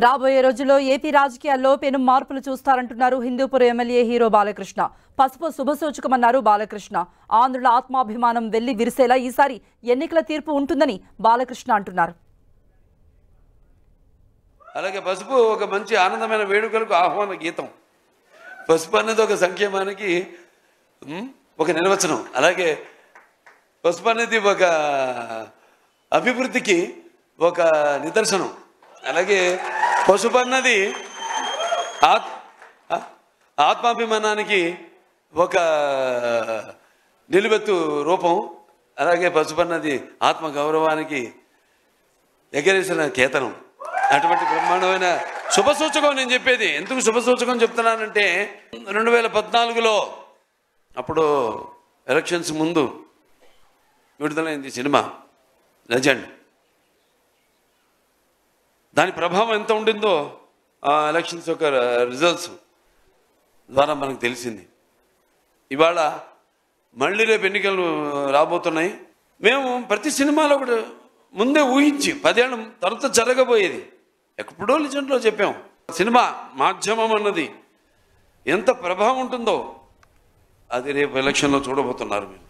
రాబోయే రోజుల్లో ఏపీ రాజకీయాల్లో పెను మార్పులు చూస్తారంటున్నారు హిందూపురం ఎమ్మెల్యే హీరో బాలకృష్ణ. పసుపు శుభసూచకమన్నారు బాలకృష్ణ. ఆంధ్రుల ఆత్మాభిమానం వెళ్లి విరిసేలా ఈసారి ఎన్నికల తీర్పు ఉంటుందని బాలకృష్ణ అంటున్నారు. అలాగే పసుపు ఒక మంచి ఆనందమైన వేడుకలకు ఆహ్వాన గీతం. పసుపు అనేది ఒక సంక్షేమానికి ఒక నిర్వచనం. అలాగే పసుపు అనేది ఒక అభివృద్ధికి ఒక నిదర్శనం. అలాగే పసుపు అన్నది ఆత్మాభిమానానికి ఒక నిలువెత్తు రూపం. అలాగే పసుపు అన్నది ఆత్మ గౌరవానికి ఎగరేసిన కేతనం. అటువంటి బ్రహ్మాండమైన శుభసూచకం నేను చెప్పేది. ఎందుకు శుభసూచకం చెప్తున్నానంటే 2014లో అప్పుడు ఎలక్షన్స్ ముందు విడుదలైంది సినిమా లెజెండ్. దాని ప్రభావం ఎంత ఉండిందో ఆ ఎలక్షన్స్ యొక్క రిజల్ట్స్ ద్వారా మనకు తెలిసింది. ఇవాళ మళ్ళీ రేపు ఎన్నికలు రాబోతున్నాయి. మేము ప్రతి సినిమాలో కూడా ముందే ఊహించి 10 ఏళ్ళ తర్వాత జరగబోయేది ఎప్పుడో లెజెండ్లో చెప్పాం. సినిమా మాధ్యమం అన్నది ఎంత ప్రభావం ఉంటుందో అది రేపు ఎలక్షన్లో చూడబోతున్నారు మీరు.